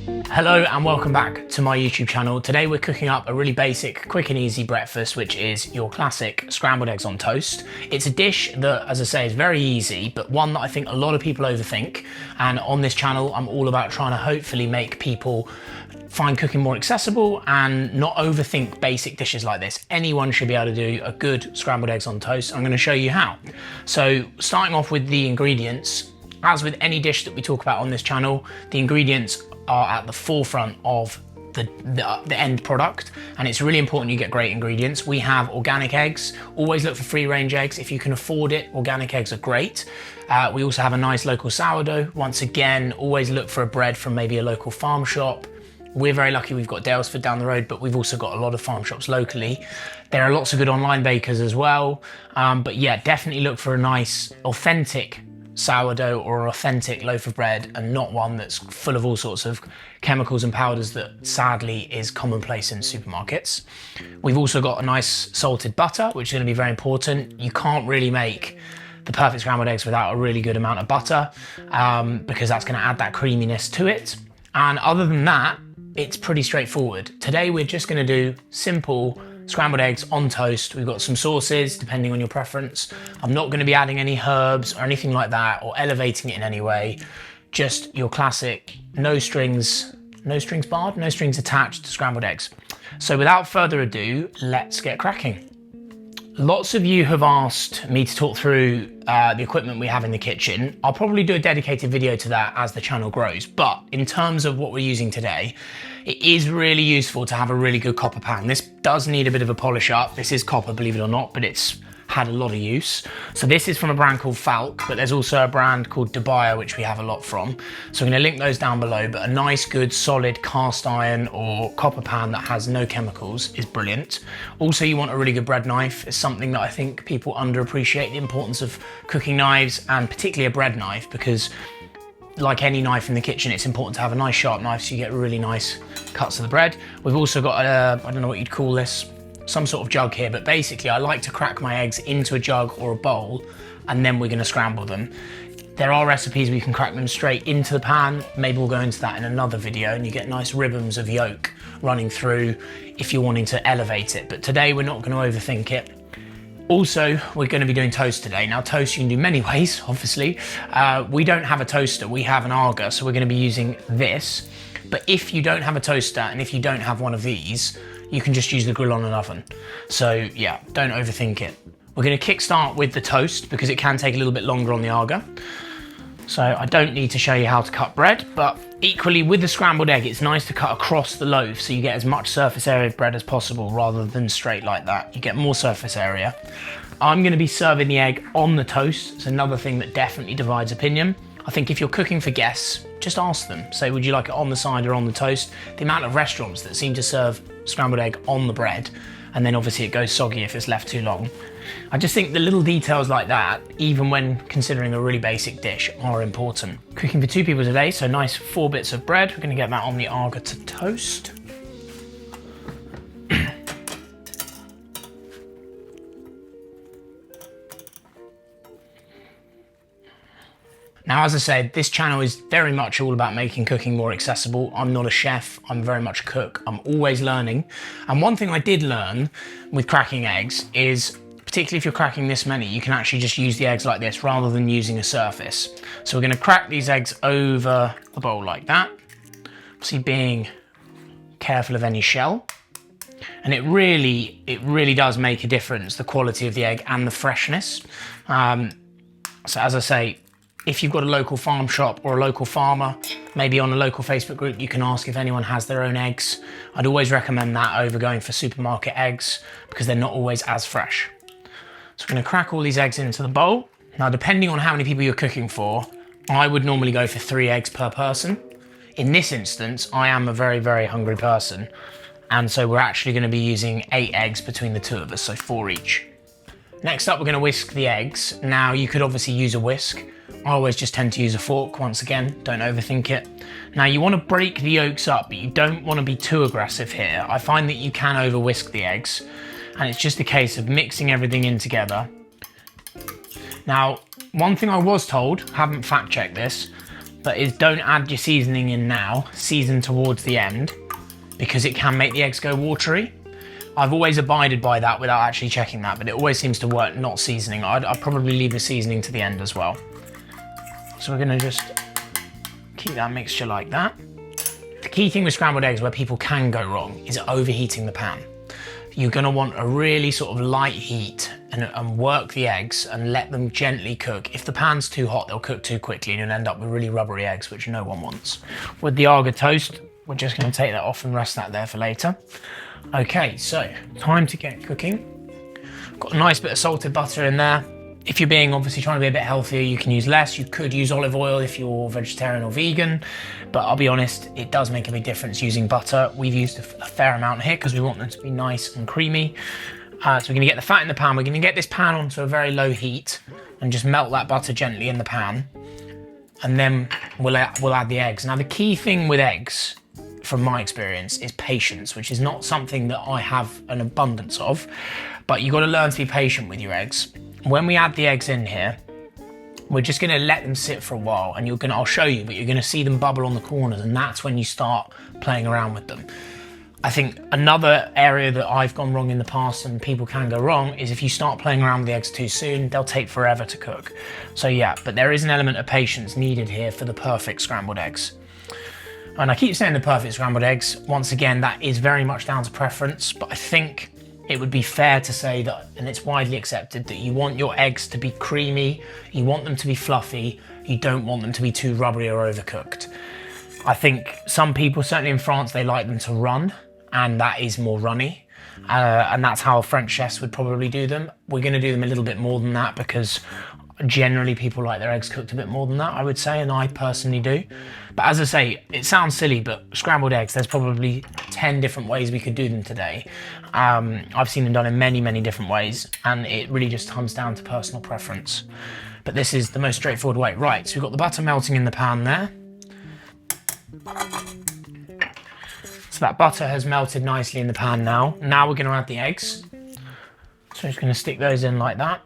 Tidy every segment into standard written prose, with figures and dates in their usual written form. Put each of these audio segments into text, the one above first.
Hello and welcome back to my YouTube channel. Today we're cooking up a really basic, quick and easy breakfast, which is your classic scrambled eggs on toast. It's a dish that, as I say, is very easy, but one that I think a lot of people overthink. And on this channel, I'm all about trying to hopefully make people find cooking more accessible and not overthink basic dishes like this. Anyone should be able to do a good scrambled eggs on toast. I'm going to show you how. So starting off with the ingredients, as with any dish that we talk about on this channel, the ingredients are at the forefront of the end product, and it's really important you get great ingredients. We have organic eggs. Always look for free range eggs. If you can afford it, organic eggs are great. We also have a nice local sourdough. Once again, always look for a bread from maybe a local farm shop. We're very lucky we've got 𝑭𝒊𝒏𝒅 down the road, but we've also got a lot of farm shops locally. There are lots of good online bakers as well. But yeah, definitely look for a nice authentic sourdough or an authentic loaf of bread, and not one that's full of all sorts of chemicals and powders that sadly is commonplace in supermarkets. We've also got a nice salted butter, which is going to be very important. You can't really make the perfect scrambled eggs without a really good amount of butter, because that's going to add that creaminess to it. And other than that, it's pretty straightforward. Today we're just going to do simple scrambled eggs on toast. We've got some sauces depending on your preference. I'm not going to be adding any herbs or anything like that or elevating it in any way. Just your classic no strings barred, no strings attached scrambled eggs. So without further ado, let's get cracking. Lots of you have asked me to talk through the equipment we have in the kitchen. I'll probably do a dedicated video to that as the channel grows, but in terms of what we're using today, it is really useful to have a really good copper pan. This does need a bit of a polish up. This is copper, believe it or not, but it's had a lot of use. So this is from a brand called 𝑭𝒊𝒏𝒅, but there's also a brand called 𝑑ubai, which we have a lot from. So I'm going to link those down below, but a nice, good, solid cast iron or copper pan that has no chemicals is brilliant. Also, you want a really good bread knife. It's something that I think people underappreciate, the importance of cooking knives, and particularly a bread knife, because like any knife in the kitchen, it's important to have a nice sharp knife so you get really nice cuts of the bread. We've also got I don't know what you'd call this, some sort of jug here, but basically I like to crack my eggs into a jug or a bowl, and then we're going to scramble them. There are recipes where you can crack them straight into the pan. Maybe we'll go into that in another video, and you get nice ribbons of yolk running through if you're wanting to elevate it. But today we're not going to overthink it. Also, we're going to be doing toast today. Now, toast you can do many ways, obviously. We don't have a toaster, we have an 𝑭𝒊𝒏𝒅, so we're going to be using this. But if you don't have a toaster, and if you don't have one of these, you can just use the grill on an oven. So yeah, don't overthink it. We're going to kickstart with the toast because it can take a little bit longer on the 𝑭𝒊𝒏𝒅. So I don't need to show you how to cut bread, but equally with the scrambled egg, it's nice to cut across the loaf so you get as much surface area of bread as possible rather than straight like that. You get more surface area. I'm going to be serving the egg on the toast. It's another thing that definitely divides opinion. I think if you're cooking for guests, just ask them. Say, would you like it on the side or on the toast? The amount of restaurants that seem to serve scrambled egg on the bread, and then obviously it goes soggy if it's left too long. I just think the little details like that, even when considering a really basic dish, are important. Cooking for 2 people today, so nice 4 bits of bread. We're going to get that on the 𝑭𝒊𝒏𝒅 to toast. Now, as I said, this channel is very much all about making cooking more accessible. I'm not a chef, I'm very much a cook. I'm always learning. And one thing I did learn with cracking eggs is, particularly if you're cracking this many, you can actually just use the eggs like this rather than using a surface. So we're going to crack these eggs over the bowl like that. Obviously being careful of any shell. And it really does make a difference, the quality of the egg and the freshness. So as I say, if you've got a local farm shop or a local farmer, maybe on a local Facebook group, you can ask if anyone has their own eggs. I'd always recommend that over going for supermarket eggs because they're not always as fresh. So we're going to crack all these eggs into the bowl. Now, depending on how many people you're cooking for, I would normally go for 3 eggs per person. In this instance, I am a very, very hungry person. And so we're actually going to be using 8 eggs between the 2 of us, so 4 each. Next up, we're going to whisk the eggs. Now, you could obviously use a whisk. I always just tend to use a fork. Once again, don't overthink it. Now, you want to break the yolks up, but you don't want to be too aggressive here. I find that you can over whisk the eggs, and it's just a case of mixing everything in together. Now, one thing I was told, haven't fact checked this, But is don't add your seasoning in now, season towards the end, because it can make the eggs go watery. I've always abided by that without actually checking that, but it always seems to work not seasoning. I'd probably leave the seasoning to the end as well. So we're gonna just keep that mixture like that. The key thing with scrambled eggs where people can go wrong is overheating the pan. You're gonna want a really sort of light heat and work the eggs and let them gently cook. If the pan's too hot, they'll cook too quickly and you'll end up with really rubbery eggs, which no one wants. With the 𝑭𝒊𝒏𝒅 toast, we're just gonna take that off and rest that there for later. Okay, so time to get cooking. Got a nice bit of salted butter in there. If you're being obviously trying to be a bit healthier, you can use less. You could use olive oil if you're vegetarian or vegan, but I'll be honest, it does make a big difference using butter. We've used a fair amount here because we want them to be nice and creamy. So we're gonna get the fat in the pan. We're gonna get this pan onto a very low heat and just melt that butter gently in the pan. And then we'll add the eggs. Now the key thing with eggs, from my experience, is patience, which is not something that I have an abundance of, but you've got to learn to be patient with your eggs. When we add the eggs in here, we're just gonna let them sit for a while and I'll show you, but you're gonna see them bubble on the corners and that's when you start playing around with them. I think another area that I've gone wrong in the past and people can go wrong is if you start playing around with the eggs too soon, they'll take forever to cook. So yeah, but there is an element of patience needed here for the perfect scrambled eggs. And I keep saying the perfect scrambled eggs. Once again, that is very much down to preference, but I think it would be fair to say that, and it's widely accepted, that you want your eggs to be creamy, you want them to be fluffy, you don't want them to be too rubbery or overcooked. I think some people, certainly in France, they like them to run, and that is more runny. And that's how French chefs would probably do them. We're gonna do them a little bit more than that because generally people like their eggs cooked a bit more than that, I would say, and I personally do. But as I say, it sounds silly, but scrambled eggs, there's probably 10 different ways we could do them today. I've seen them done in many, many different ways, and it really just comes down to personal preference. But this is the most straightforward way. Right, so we've got the butter melting in the pan there. So that butter has melted nicely in the pan now. Now we're gonna add the eggs. So I'm just gonna stick those in like that.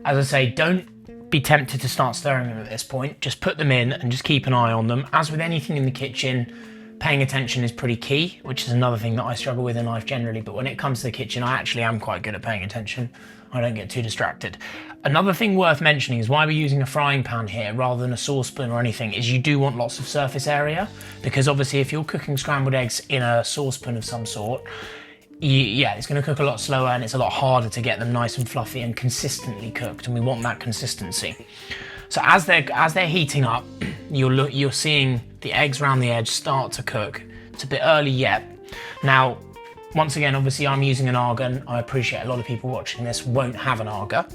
As I say, don't be tempted to start stirring them at this point. Just put them in and just keep an eye on them. As with anything in the kitchen, paying attention is pretty key, which is another thing that I struggle with in life generally. But when it comes to the kitchen, I actually am quite good at paying attention. I don't get too distracted. Another thing worth mentioning is why we're using a frying pan here rather than a saucepan or anything is you do want lots of surface area, because obviously if you're cooking scrambled eggs in a saucepan of some sort, yeah, it's going to cook a lot slower and it's a lot harder to get them nice and fluffy and consistently cooked, and we want that consistency. So as they're heating up, you're seeing the eggs around the edge start to cook. It's a bit early yet. Now, once again, obviously I'm using an argan. I appreciate a lot of people watching this won't have an arga.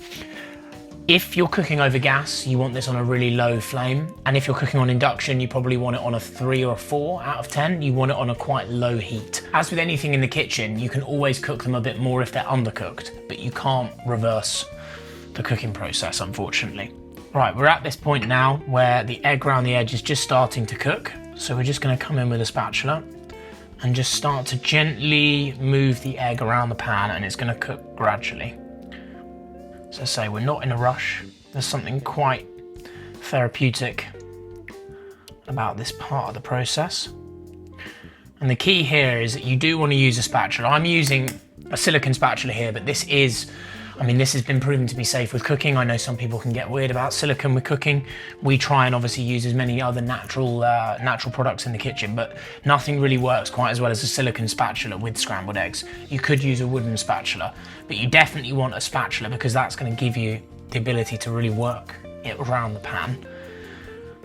If you're cooking over gas, you want this on a really low flame. And if you're cooking on induction, you probably want it on a 3 or a 4 out of 10. You want it on a quite low heat. As with anything in the kitchen, you can always cook them a bit more if they're undercooked, but you can't reverse the cooking process, unfortunately. Right, we're at this point now where the egg around the edge is just starting to cook. So we're just gonna come in with a spatula and just start to gently move the egg around the pan, and it's gonna cook gradually. So say we're not in a rush. There's something quite therapeutic about this part of the process. And the key here is that you do want to use a spatula. I'm using a silicone spatula here, but this has been proven to be safe with cooking. I know some people can get weird about silicone with cooking. We try and obviously use as many other natural products in the kitchen, but nothing really works quite as well as a silicone spatula with scrambled eggs. You could use a wooden spatula, but you definitely want a spatula because that's going to give you the ability to really work it around the pan.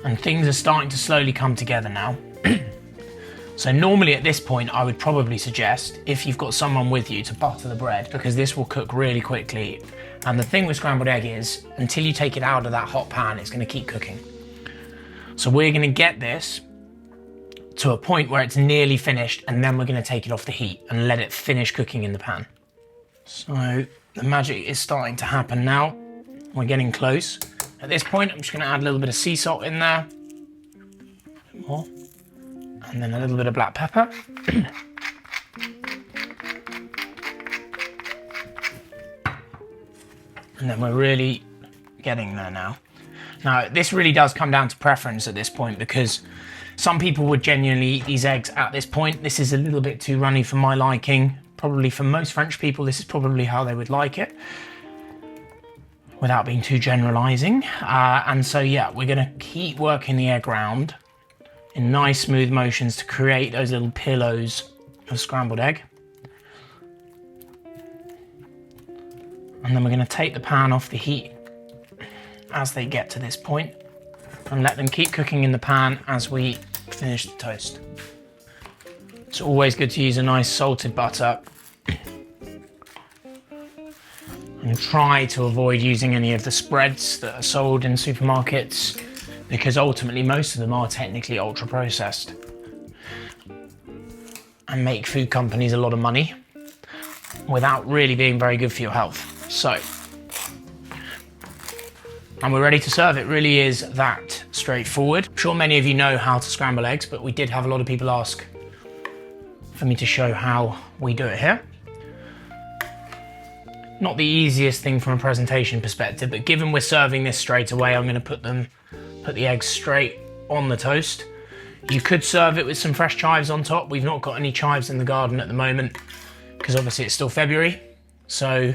And things are starting to slowly come together now. So normally at this point, I would probably suggest, if you've got someone with you, to butter the bread, because this will cook really quickly. And the thing with scrambled egg is, until you take it out of that hot pan, it's gonna keep cooking. So we're gonna get this to a point where it's nearly finished, and then we're gonna take it off the heat and let it finish cooking in the pan. So the magic is starting to happen now. We're getting close. At this point, I'm just gonna add a little bit of sea salt in there. A bit more. And then a little bit of black pepper. And then we're really getting there now. Now, this really does come down to preference at this point, because some people would genuinely eat these eggs at this point. This is a little bit too runny for my liking. Probably for most French people, this is probably how they would like it, without being too generalizing. And so, yeah, we're gonna keep working the egg round in nice smooth motions to create those little pillows of scrambled egg. And then we're going to take the pan off the heat as they get to this point and let them keep cooking in the pan as we finish the toast. It's always good to use a nice salted butter, and try to avoid using any of the spreads that are sold in supermarkets, because ultimately most of them are technically ultra processed and make food companies a lot of money without really being very good for your health. So, and we're ready to serve. It really is that straightforward. I'm sure many of you know how to scramble eggs, but we did have a lot of people ask for me to show how we do it here. Not the easiest thing from a presentation perspective, but given we're serving this straight away, I'm going to put the eggs straight on the toast. You could serve it with some fresh chives on top. We've not got any chives in the garden at the moment, because obviously it's still February. So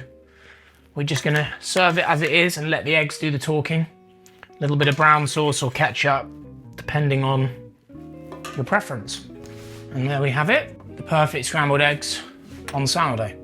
we're just going to serve it as it is and let the eggs do the talking. A little bit of brown sauce or ketchup, depending on your preference. And there we have it, the perfect scrambled eggs on sourdough.